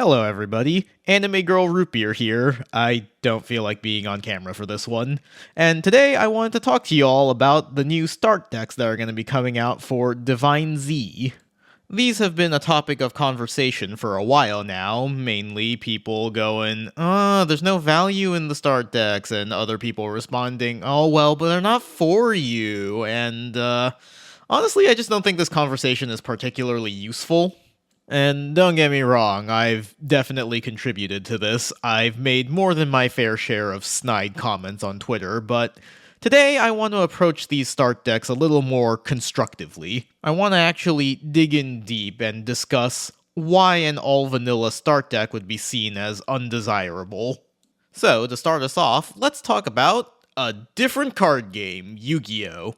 Hello everybody, Anime Girl Root Beer here. I don't feel like being on camera for this one. And today I wanted to talk to you all about the new start decks that are going to be coming out for Divine Z. These have been a topic of conversation for a while now, mainly people going, there's no value in the start decks, and other people responding, oh well, but they're not for you, and honestly I just don't think this conversation is particularly useful. And don't get me wrong, I've definitely contributed to this. I've made more than my fair share of snide comments on Twitter, but today I want to approach these start decks a little more constructively. I want to actually dig in deep and discuss why an all-vanilla start deck would be seen as undesirable. So, to start us off, let's talk about a different card game, Yu-Gi-Oh!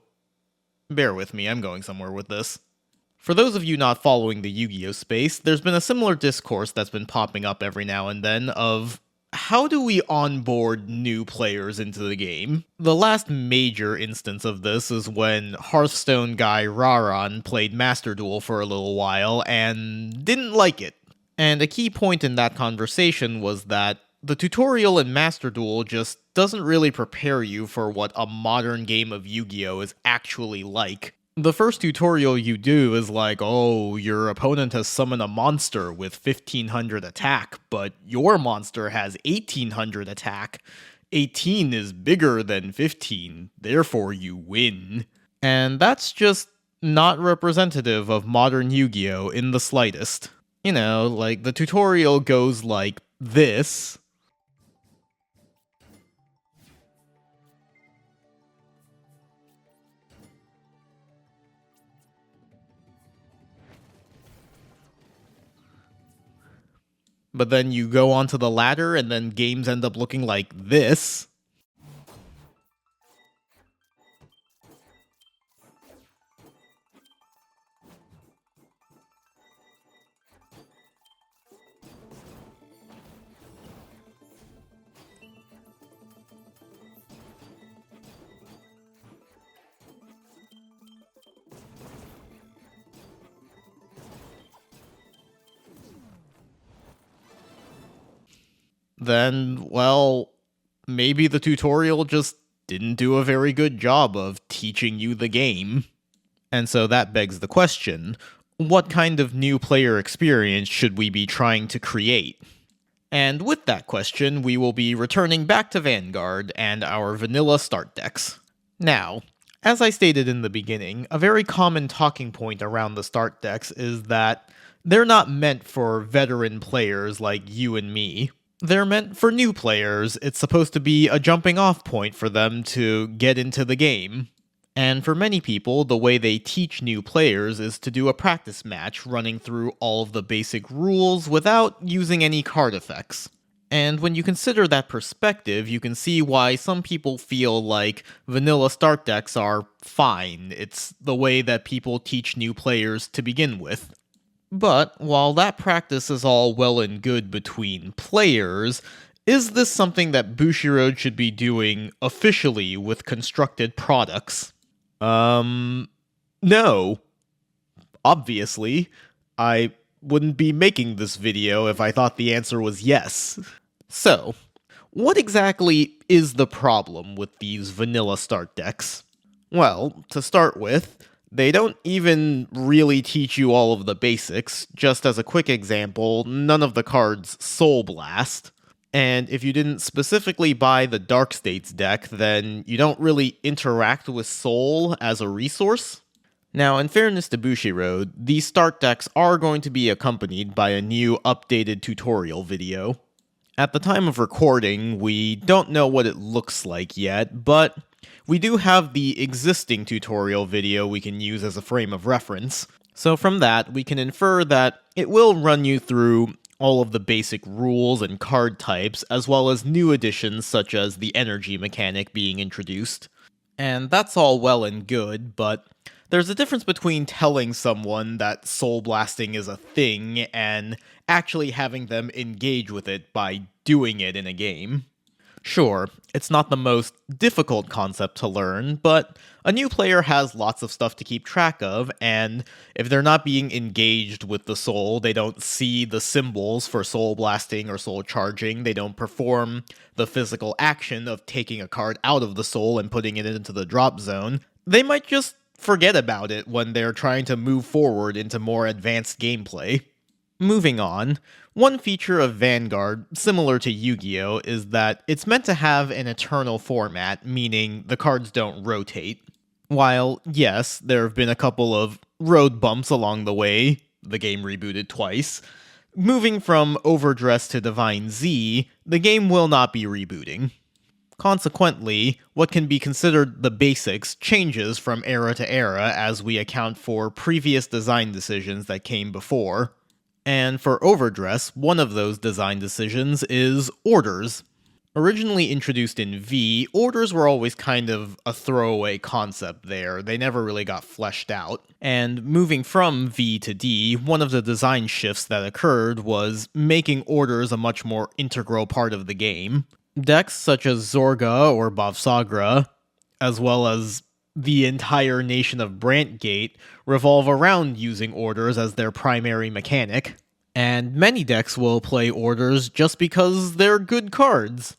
Bear with me, I'm going somewhere with this. For those of you not following the Yu-Gi-Oh! Space, there's been a similar discourse that's been popping up every now and then of how do we onboard new players into the game? The last major instance of this is when Hearthstone guy Raran played Master Duel for a little while and didn't like it. And a key point in that conversation was that the tutorial in Master Duel just doesn't really prepare you for what a modern game of Yu-Gi-Oh! Is actually like. The first tutorial you do is like, oh, your opponent has summoned a monster with 1500 attack, but your monster has 1800 attack. 18 is bigger than 15, therefore you win. And that's just not representative of modern Yu-Gi-Oh! In the slightest. You know, like, the tutorial goes like this. But then you go onto the ladder, and then games end up looking like this. Then, well, maybe the tutorial just didn't do a very good job of teaching you the game. And so that begs the question, what kind of new player experience should we be trying to create? And with that question, we will be returning back to Vanguard and our vanilla start decks. Now, as I stated in the beginning, a very common talking point around the start decks is that they're not meant for veteran players like you and me. They're meant for new players. It's supposed to be a jumping off point for them to get into the game. And for many people, the way they teach new players is to do a practice match running through all of the basic rules without using any card effects. And when you consider that perspective, you can see why some people feel like vanilla start decks are fine. It's the way that people teach new players to begin with. But, while that practice is all well and good between players, is this something that Bushiroad should be doing officially with constructed products? No. Obviously. I wouldn't be making this video if I thought the answer was yes. So, what exactly is the problem with these vanilla start decks? Well, to start with, they don't even really teach you all of the basics. Just as a quick example, none of the cards Soul Blast. And if you didn't specifically buy the Dark States deck, then you don't really interact with Soul as a resource. Now, in fairness to Bushiroad, these start decks are going to be accompanied by a new updated tutorial video. At the time of recording, we don't know what it looks like yet, but we do have the existing tutorial video we can use as a frame of reference. So from that, we can infer that it will run you through all of the basic rules and card types, as well as new additions such as the energy mechanic being introduced. And that's all well and good, but there's a difference between telling someone that soul blasting is a thing and actually having them engage with it by doing it in a game. Sure, it's not the most difficult concept to learn, but a new player has lots of stuff to keep track of, and if they're not being engaged with the soul, they don't see the symbols for soul blasting or soul charging, they don't perform the physical action of taking a card out of the soul and putting it into the drop zone, they might just forget about it when they're trying to move forward into more advanced gameplay. Moving on, one feature of Vanguard, similar to Yu-Gi-Oh!, is that it's meant to have an eternal format, meaning the cards don't rotate. While, yes, there have been a couple of road bumps along the way, the game rebooted twice, moving from Overdress to Divine Z, the game will not be rebooting. Consequently, what can be considered the basics changes from era to era as we account for previous design decisions that came before. And for Overdress, one of those design decisions is orders. Originally introduced in V, orders were always kind of a throwaway concept there, they never really got fleshed out. And moving from V to D, one of the design shifts that occurred was making orders a much more integral part of the game. Decks such as Zorga or Bavsagra, as well as the entire nation of Brantgate, revolve around using orders as their primary mechanic, and many decks will play orders just because they're good cards.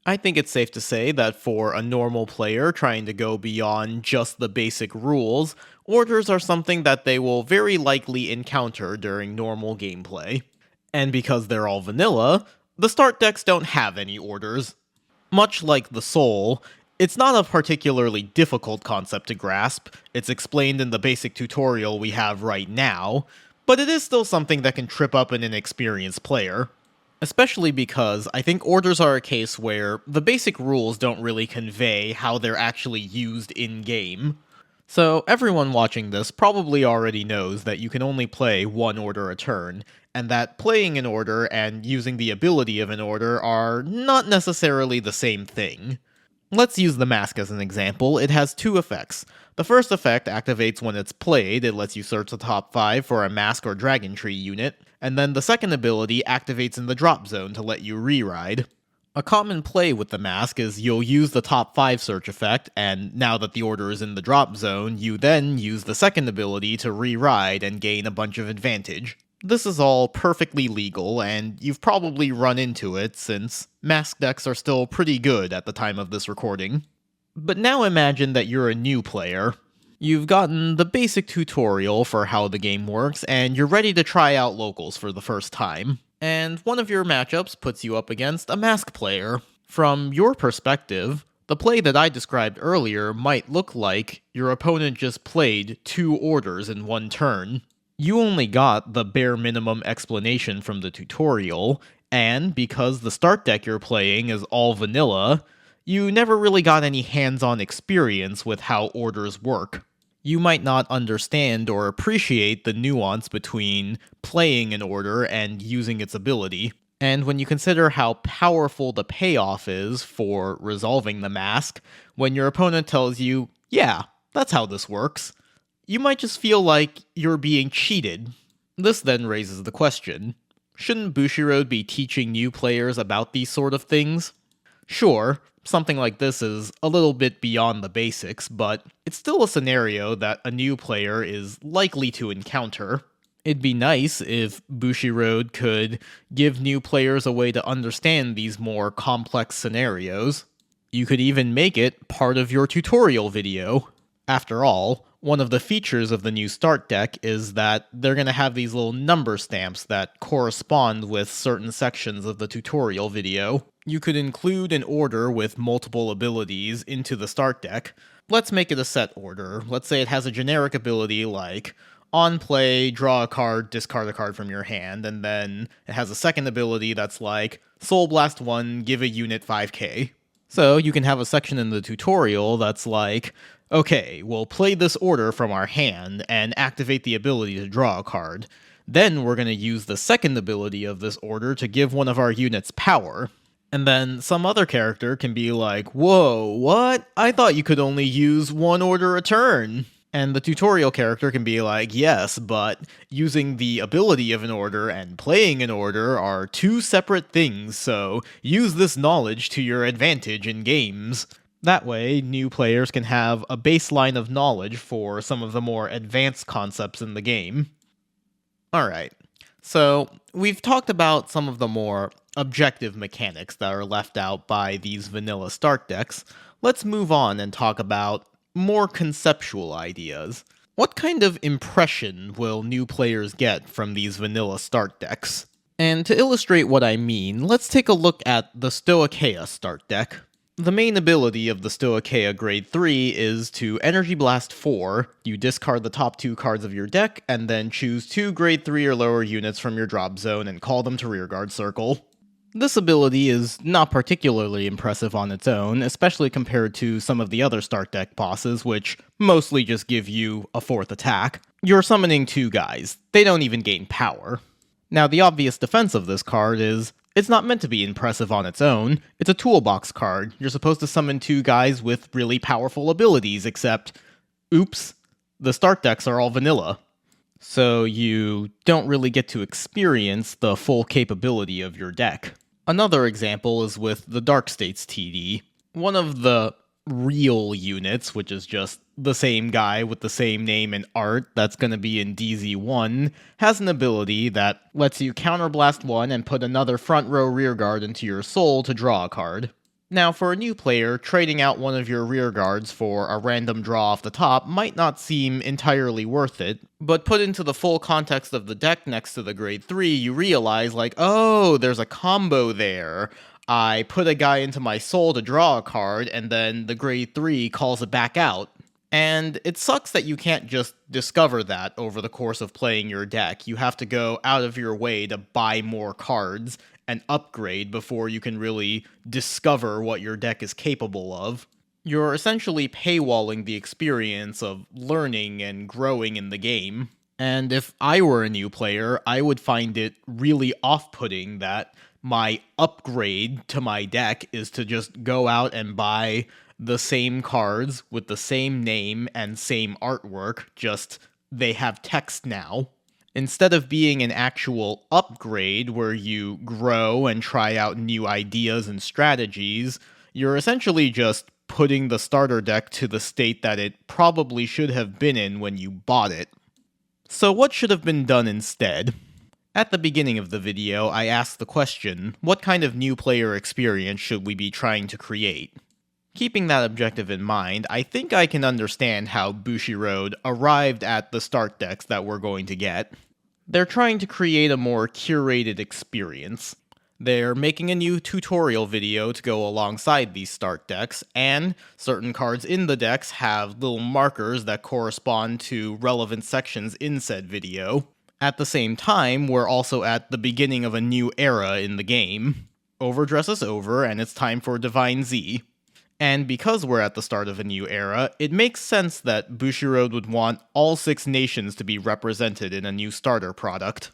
I think it's safe to say that for a normal player trying to go beyond just the basic rules, orders are something that they will very likely encounter during normal gameplay. And because they're all vanilla, the start decks don't have any orders. Much like the soul, it's not a particularly difficult concept to grasp, it's explained in the basic tutorial we have right now, but it is still something that can trip up an inexperienced player. Especially because I think orders are a case where the basic rules don't really convey how they're actually used in-game. So everyone watching this probably already knows that you can only play one order a turn, and that playing an order and using the ability of an order are not necessarily the same thing. Let's use the mask as an example. It has two effects. The first effect activates when it's played, it lets you search the top 5 for a mask or dragon tree unit, and then the second ability activates in the drop zone to let you re-ride. A common play with the mask is you'll use the top 5 search effect, and now that the order is in the drop zone, you then use the second ability to re-ride and gain a bunch of advantage. This is all perfectly legal, and you've probably run into it since mask decks are still pretty good at the time of this recording. But now imagine that you're a new player. You've gotten the basic tutorial for how the game works, and you're ready to try out locals for the first time. And one of your matchups puts you up against a mask player. From your perspective, the play that I described earlier might look like your opponent just played 2 orders in one turn. You only got the bare minimum explanation from the tutorial, and because the start deck you're playing is all vanilla, you never really got any hands-on experience with how orders work. You might not understand or appreciate the nuance between playing an order and using its ability. And when you consider how powerful the payoff is for resolving the mask, when your opponent tells you, yeah, that's how this works, you might just feel like you're being cheated. This then raises the question, shouldn't Bushiroad be teaching new players about these sort of things? Sure, something like this is a little bit beyond the basics, but it's still a scenario that a new player is likely to encounter. It'd be nice if Bushiroad could give new players a way to understand these more complex scenarios. You could even make it part of your tutorial video. After all, one of the features of the new start deck is that they're going to have these little number stamps that correspond with certain sections of the tutorial video. You could include an order with multiple abilities into the start deck. Let's make it a set order. Let's say it has a generic ability like, on play, draw a card, discard a card from your hand, and then it has a second ability that's like, Soul Blast 1, give a unit 5k. So you can have a section in the tutorial that's like, okay, we'll play this order from our hand and activate the ability to draw a card. Then we're going to use the second ability of this order to give one of our units power. And then some other character can be like, whoa, what? I thought you could only use one order a turn. And the tutorial character can be like, yes, but using the ability of an order and playing an order are two separate things, so use this knowledge to your advantage in games. That way, new players can have a baseline of knowledge for some of the more advanced concepts in the game. Alright, so we've talked about some of the more objective mechanics that are left out by these vanilla start decks. Let's move on and talk about more conceptual ideas. What kind of impression will new players get from these vanilla start decks? And to illustrate what I mean, let's take a look at the Stoicheia start deck. The main ability of the Stoicheia Grade 3 is to Energy Blast 4, you discard the top 2 cards of your deck, and then choose 2 Grade 3 or lower units from your drop zone and call them to rearguard circle. This ability is not particularly impressive on its own, especially compared to some of the other start deck bosses, which mostly just give you a 4th attack. You're summoning 2 guys. They don't even gain power. Now, the obvious defense of this card is, it's not meant to be impressive on its own. It's a toolbox card. You're supposed to summon 2 guys with really powerful abilities, except, oops, the start decks are all vanilla. So you don't really get to experience the full capability of your deck. Another example is with the Dark States TD. One of the real units, which is just the same guy with the same name and art that's going to be in DZ1, has an ability that lets you counterblast 1 and put another front row rearguard into your soul to draw a card. Now, for a new player, trading out one of your rearguards for a random draw off the top might not seem entirely worth it, but put into the full context of the deck next to the Grade 3, you realize, like, oh, there's a combo there. I put a guy into my soul to draw a card, and then the Grade 3 calls it back out. And it sucks that you can't just discover that over the course of playing your deck. You have to go out of your way to buy more cards and upgrade before you can really discover what your deck is capable of. You're essentially paywalling the experience of learning and growing in the game. And if I were a new player, I would find it really off-putting that my upgrade to my deck is to just go out and buy the same cards with the same name and same artwork, just they have text now. Instead of being an actual upgrade where you grow and try out new ideas and strategies, you're essentially just putting the starter deck to the state that it probably should have been in when you bought it. So what should have been done instead? At the beginning of the video, I asked the question, what kind of new player experience should we be trying to create? Keeping that objective in mind, I think I can understand how Bushiroad arrived at the start decks that we're going to get. They're trying to create a more curated experience. They're making a new tutorial video to go alongside these start decks, and certain cards in the decks have little markers that correspond to relevant sections in said video. At the same time, we're also at the beginning of a new era in the game. Overdress is over, and it's time for Divine Z. And because we're at the start of a new era, it makes sense that Bushiroad would want all 6 nations to be represented in a new starter product.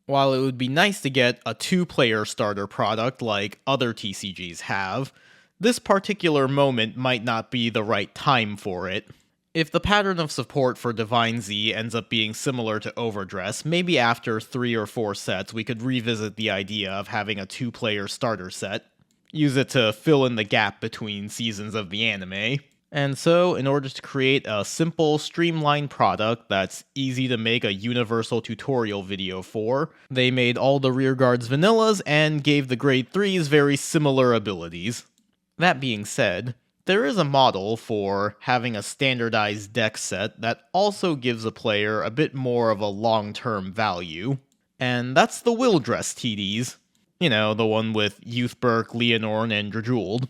While it would be nice to get a 2-player starter product like other TCGs have, this particular moment might not be the right time for it. If the pattern of support for Divine Z ends up being similar to Overdress, maybe after 3 or 4 sets we could revisit the idea of having a 2-player starter set. Use it to fill in the gap between seasons of the anime. And so, in order to create a simple, streamlined product that's easy to make a universal tutorial video for, they made all the rearguards vanillas and gave the Grade 3s very similar abilities. That being said, there is a model for having a standardized deck set that also gives a player a bit more of a long-term value, and that's the Willdress TDs. You know, the one with Youthberk, Leonorn, and Drajuld.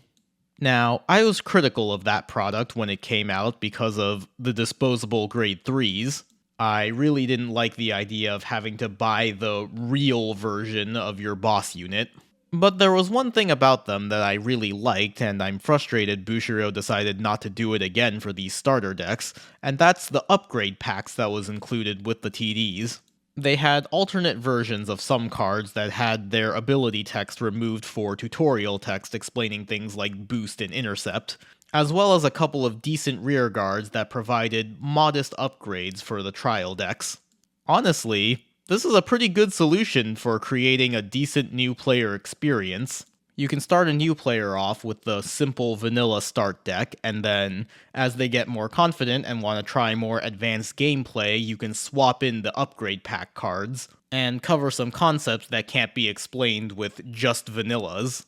Now, I was critical of that product when it came out because of the disposable Grade 3s. I really didn't like the idea of having to buy the real version of your boss unit. But there was one thing about them that I really liked, and I'm frustrated Bushiroad decided not to do it again for these starter decks, and that's the upgrade packs that was included with the TDs. They had alternate versions of some cards that had their ability text removed for tutorial text explaining things like boost and intercept. as well as a couple of decent rear guards that provided modest upgrades for the trial decks. Honestly, this is a pretty good solution for creating a decent new player experience. You can start a new player off with the simple vanilla start deck, and then, as they get more confident and want to try more advanced gameplay, you can swap in the upgrade pack cards, and cover some concepts that can't be explained with just vanillas.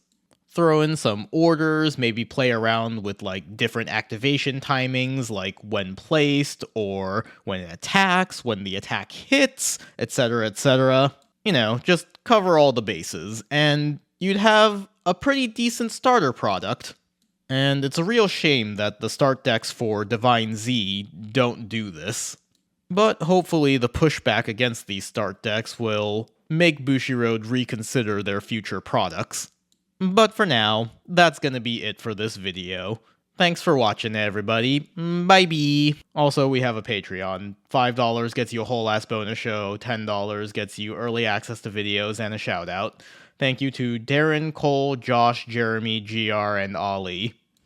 Throw in some orders, maybe play around with like different activation timings, like when placed, or when it attacks, when the attack hits, etc., etc. You know, just cover all the bases, and you'd have a pretty decent starter product. And it's a real shame that the start decks for Divine Z don't do this. But hopefully the pushback against these start decks will make Bushiroad reconsider their future products. But for now, that's gonna be it for this video. Thanks for watching, everybody. Bye-bye. Also, we have a Patreon. $5 gets you a whole ass bonus show, $10 gets you early access to videos and a shout-out. Thank you to Darren, Cole, Josh, Jeremy, GR, and Ollie.